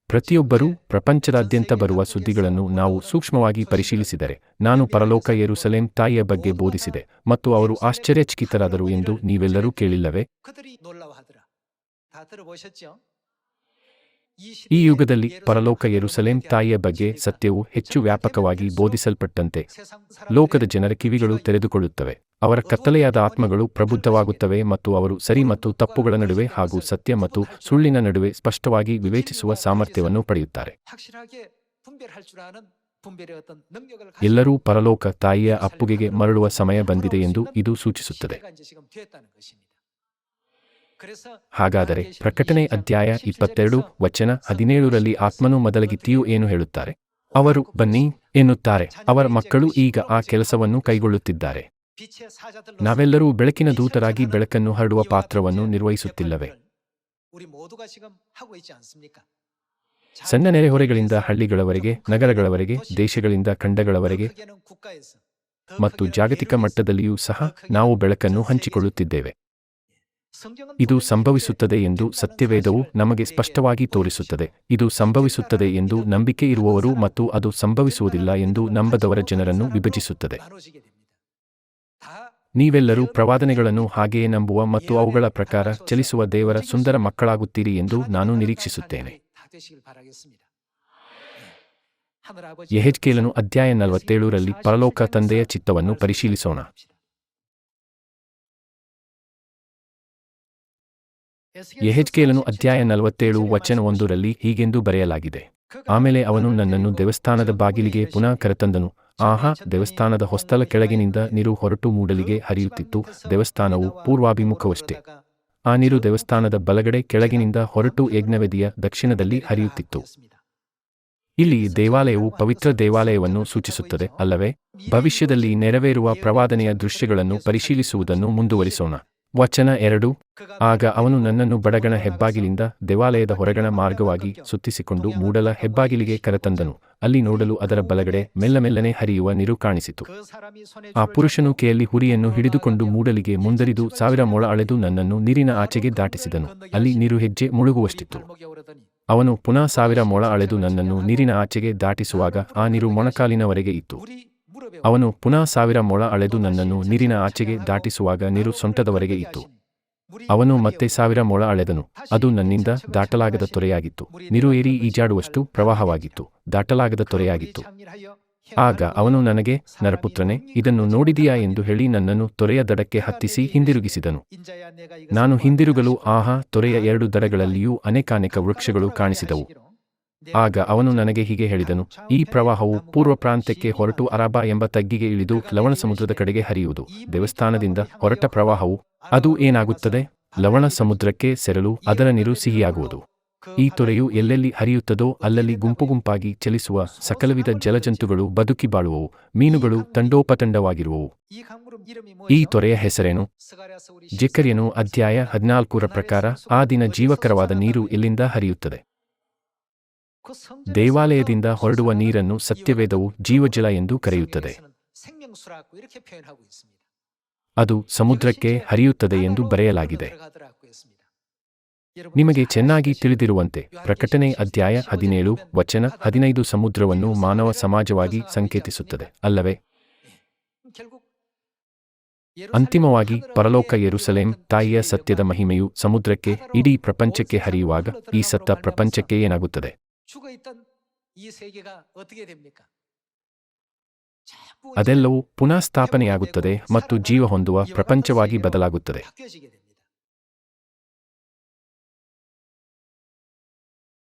ಪ್ರತಿಯೊಬ್ಬರೂ ಪ್ರಪಂಚದಾದ್ಯಂತ ಬರುವ ಸುದ್ದಿಗಳನ್ನು ನಾವು ಸೂಕ್ಷ್ಮವಾಗಿ ಪರಿಶೀಲಿಸಿದರೆ, ನಾನು ಪರಲೋಕ ಯೆರೂಸಲೇಮ್ ತಾಯಿಯ ಬಗ್ಗೆ ಬೋಧಿಸಿದೆ ಮತ್ತು ಅವರು ಆಶ್ಚರ್ಯಚಕಿತರಾದರು ಎಂದು ನೀವೆಲ್ಲರೂ ಕೇಳಿಲ್ಲವೇ? ಈ ಯುಗದಲ್ಲಿ ಪರಲೋಕ ಯೆರೂಸಲೇಮ್ ತಾಯಿಯ ಬಗ್ಗೆ ಸತ್ಯವು ಹೆಚ್ಚು ವ್ಯಾಪಕವಾಗಿ ಬೋಧಿಸಲ್ಪಟ್ಟಂತೆ ಲೋಕದ ಜನರ ಕಿವಿಗಳು ತೆರೆದುಕೊಳ್ಳುತ್ತವೆ, ಅವರ ಕತ್ತಲೆಯಾದ ಆತ್ಮಗಳು ಪ್ರಬುದ್ಧವಾಗುತ್ತವೆ ಮತ್ತು ಅವರು ಸರಿ ಮತ್ತು ತಪ್ಪುಗಳ ನಡುವೆ ಹಾಗೂ ಸತ್ಯ ಮತ್ತು ಸುಳ್ಳಿನ ನಡುವೆ ಸ್ಪಷ್ಟವಾಗಿ ವಿವೇಚಿಸುವ ಸಾಮರ್ಥ್ಯವನ್ನು ಪಡೆಯುತ್ತಾರೆ. ಎಲ್ಲರೂ ಪರಲೋಕ ತಾಯಿಯ ಅಪ್ಪುಗೆಗೆ ಮರಳುವ ಸಮಯ ಬಂದಿದೆ ಎಂದು ಇದು ಸೂಚಿಸುತ್ತದೆ. ಹಾಗಾದರೆ ಪ್ರಕಟಣೆ ಅಧ್ಯಾಯ 22 ವಚನ 17ರಲ್ಲಿ ಆತ್ಮನು ಮೊದಲಗಿತ್ತಿಯು ಏನು ಹೇಳುತ್ತಾರೆ? ಅವರು ಬನ್ನಿ ಎನ್ನುತ್ತಾರೆ. ಅವರ ಮಕ್ಕಳು ಈಗ ಆ ಕೆಲಸವನ್ನು ಕೈಗೊಳ್ಳುತ್ತಿದ್ದಾರೆ. ನಾವೆಲ್ಲರೂ ಬೆಳಕಿನ ದೂತರಾಗಿ ಬೆಳಕನ್ನು ಹರಡುವ ಪಾತ್ರವನ್ನು ನಿರ್ವಹಿಸುತ್ತಿಲ್ಲವೇ? ಸಣ್ಣ ನೆರೆಹೊರೆಗಳಿಂದ ಹಳ್ಳಿಗಳವರೆಗೆ, ನಗರಗಳವರೆಗೆ, ದೇಶಗಳಿಂದ ಖಂಡಗಳವರೆಗೆ ಮತ್ತು ಜಾಗತಿಕ ಮಟ್ಟದಲ್ಲಿಯೂ ಸಹ ನಾವು ಬೆಳಕನ್ನು ಹಂಚಿಕೊಳ್ಳುತ್ತಿದ್ದೇವೆ. ಇದು ಸಂಭವಿಸುತ್ತದೆ ಎಂದು ಸತ್ಯವೇದವು ನಮಗೆ ಸ್ಪಷ್ಟವಾಗಿ ತೋರಿಸುತ್ತದೆ. ಇದು ಸಂಭವಿಸುತ್ತದೆ ಎಂದು ನಂಬಿಕೆ ಇರುವವರು ಮತ್ತು ಅದು ಸಂಭವಿಸುವುದಿಲ್ಲ ಎಂದು ನಂಬದವರ ಜನರನ್ನು ವಿಭಜಿಸುತ್ತದೆ. ನೀವೆಲ್ಲರೂ ಪ್ರವಾದನೆಗಳನ್ನು ಹಾಗೆಯೇ ನಂಬುವ ಮತ್ತು ಅವುಗಳ ಪ್ರಕಾರ ಚಲಿಸುವ ದೇವರ ಸುಂದರ ಮಕ್ಕಳಾಗುತ್ತೀರಿ ಎಂದು ನಾನು ನಿರೀಕ್ಷಿಸುತ್ತೇನೆ. ಯೆಹೆಜ್ಕೇಲನು ಅಧ್ಯಾಯ 47ರಲ್ಲಿ ಪರಲೋಕ ತಂದೆಯ ಚಿತ್ತವನ್ನು ಪರಿಶೀಲಿಸೋಣ. ಯೆಹೆಜ್ಕೇಲನು ಅಧ್ಯಾಯ 47 ವಚನ 1ರಲ್ಲಿ ಹೀಗೆಂದು ಬರೆಯಲಾಗಿದೆ: ಆಮೇಲೆ ಅವನು ನನ್ನನ್ನು ದೇವಸ್ಥಾನದ ಬಾಗಿಲಿಗೆ ಪುನಃ ಕರೆತಂದನು. ಆಹಾ, ದೇವಸ್ಥಾನದ ಹೊಸ್ತಲ ಕೆಳಗಿನಿಂದ ನೀರು ಹೊರಟು ಮೂಡಲಿಗೆ ಹರಿಯುತ್ತಿತ್ತು. ದೇವಸ್ಥಾನವು ಪೂರ್ವಾಭಿಮುಖವಷ್ಟೇ. ಆ ನೀರು ದೇವಸ್ಥಾನದ ಬಲಗಡೆ ಕೆಳಗಿನಿಂದ ಹೊರಟು ಯಜ್ಞವೇದಿಯ ದಕ್ಷಿಣದಲ್ಲಿ ಹರಿಯುತ್ತಿತ್ತು. ಇಲ್ಲಿ ದೇವಾಲಯವು ಪವಿತ್ರ ದೇವಾಲಯವನ್ನು ಸೂಚಿಸುತ್ತದೆ, ಅಲ್ಲವೇ? ಭವಿಷ್ಯದಲ್ಲಿ ನೆರವೇರುವ ಪ್ರವಾದನೆಯ ದೃಶ್ಯಗಳನ್ನು ಪರಿಶೀಲಿಸುವುದನ್ನು ಮುಂದುವರಿಸೋಣ. ವಚನ 2: ಆಗ ಅವನು ನನ್ನನ್ನು ಬಡಗಣ ಹೆಬ್ಬಾಗಿಲಿಂದ ದೇವಾಲಯದ ಹೊರಗಣ ಮಾರ್ಗವಾಗಿ ಸುತ್ತಿಸಿಕೊಂಡು ಮೂಡಲ ಹೆಬ್ಬಾಗಿಲಿಗೆ ಕರೆತಂದನು. ಅಲ್ಲಿ ನೋಡಲು ಅದರ ಬಲಗಡೆ ಮೆಲ್ಲಮೆಲ್ಲನೆ ಹರಿಯುವ ನೀರು ಕಾಣಿಸಿತು. ಆ ಪುರುಷನು ಕೈಯಲ್ಲಿ ಹುರಿಯನ್ನು ಹಿಡಿದುಕೊಂಡು ಮೂಡಲಿಗೆ ಮುಂದರಿದು 1000 ಮೊಳ ಅಳೆದು ನನ್ನನ್ನು ನೀರಿನ ಆಚೆಗೆ ದಾಟಿಸಿದನು. ಅಲ್ಲಿ ನೀರು ಹೆಜ್ಜೆ ಮುಳುಗುವಷ್ಟಿತ್ತು. ಅವನು ಪುನಃ 1000 ಮೊಳ ಅಳೆದು ನನ್ನನ್ನು ನೀರಿನ ಆಚೆಗೆ ದಾಟಿಸುವಾಗ ಆ ನೀರು ಮೊಣಕಾಲಿನವರೆಗೆ ಇತ್ತು. ಅವನು ಪುನಃ 1000 ಮೊಳ ಅಳೆದು ನನ್ನನ್ನು ನೀರಿನ ಆಚೆಗೆ ದಾಟಿಸುವಾಗ ನೀರು ಸೊಂಟದವರೆಗೆ ಇತ್ತು. ಅವನು ಮತ್ತೆ 1000 ಮೊಳ ಅಳೆದನು. ಅದು ನನ್ನಿಂದ ದಾಟಲಾಗದ ತೊರೆಯಾಗಿತ್ತು. ನೀರು ಏರಿ ಈಜಾಡುವಷ್ಟು ಪ್ರವಾಹವಾಗಿತ್ತು. ದಾಟಲಾಗದ ತೊರೆಯಾಗಿತ್ತು. ಆಗ ಅವನು ನನಗೆ, ನರಪುತ್ರನೇ, ಇದನ್ನು ನೋಡಿದೀಯಾ ಎಂದು ಹೇಳಿ ನನ್ನನ್ನು ತೊರೆಯ ದಡಕ್ಕೆ ಹತ್ತಿಸಿ ಹಿಂದಿರುಗಿಸಿದನು. ನಾನು ಹಿಂದಿರುಗಲು ಆಹಾ, ತೊರೆಯ 2 ದಡಗಳಲ್ಲಿಯೂ ಅನೇಕಾನೇಕ ವೃಕ್ಷಗಳು ಕಾಣಿಸಿದವು. ಆಗ ಅವನು ನನಗೆ ಹೀಗೆ ಹೇಳಿದನು: ಈ ಪ್ರವಾಹವು ಪೂರ್ವ ಪ್ರಾಂತ್ಯಕ್ಕೆ ಹೊರಟು ಅರಾಬಾ ಎಂಬ ತಗ್ಗಿಗೆ ಇಳಿದು ಲವಣ ಸಮುದ್ರದ ಕಡೆಗೆ ಹರಿಯುವುದು. ದೇವಸ್ಥಾನದಿಂದ ಹೊರಟ ಪ್ರವಾಹವು ಅದು ಏನಾಗುತ್ತದೆ? ಲವಣ ಸಮುದ್ರಕ್ಕೆ ಸೇರಲು ಅದರ ನೀರು ಸಿಹಿಯಾಗುವುದು. ಈ ತೊರೆಯು ಎಲ್ಲೆಲ್ಲಿ ಹರಿಯುತ್ತದೋ ಅಲ್ಲಲ್ಲಿ ಗುಂಪುಗುಂಪಾಗಿ ಚಲಿಸುವ ಸಕಲವಿಧ ಜಲಜಂತುಗಳು ಬದುಕಿ ಬಾಳುವವು. ಮೀನುಗಳು ತಂಡೋಪತಂಡವಾಗಿರುವವು. ಈ ತೊರೆಯ ಹೆಸರೇನು? ಜೆಕರ್ಯನು ಅಧ್ಯಾಯ 14ರ ಪ್ರಕಾರ ಆ ದಿನ ಜೀವಕರವಾದ ನೀರು ಎಲ್ಲಿಂದ ಹರಿಯುತ್ತದೆ? ದೇವಾಲಯದಿಂದ ಹೊರಡುವ ನೀರನ್ನು ಸತ್ಯವೇದವು ಜೀವಜಲ ಎಂದು ಕರೆಯುತ್ತದೆ. ಅದು ಸಮುದ್ರಕ್ಕೆ ಹರಿಯುತ್ತದೆ ಎಂದು ಬರೆಯಲಾಗಿದೆ. ನಿಮಗೆ ಚೆನ್ನಾಗಿ ತಿಳಿದಿರುವಂತೆ ಪ್ರಕಟಣೆ ಅಧ್ಯಾಯ 17 ವಚನ 15 ಸಮುದ್ರವನ್ನು ಮಾನವ ಸಮಾಜವಾಗಿ ಸಂಕೇತಿಸುತ್ತದೆ, ಅಲ್ಲವೇ? ಅಂತಿಮವಾಗಿ ಪರಲೋಕ ಯೆರೂಸಲೇಮ್ ತಾಯಿಯ ಸತ್ಯದ ಮಹಿಮೆಯು ಸಮುದ್ರಕ್ಕೆ, ಇಡೀ ಪ್ರಪಂಚಕ್ಕೆ ಹರಿಯುವಾಗ ಈ ಸತ್ತ ಪ್ರಪಂಚಕ್ಕೆ ಏನಾಗುತ್ತದೆ? ಅದೆಲ್ಲವೂ ಪುನಃ ಸ್ಥಾಪನೆಯಾಗುತ್ತದೆ ಮತ್ತು ಜೀವ ಹೊಂದುವ ಪ್ರಪಂಚವಾಗಿ ಬದಲಾಗುತ್ತದೆ.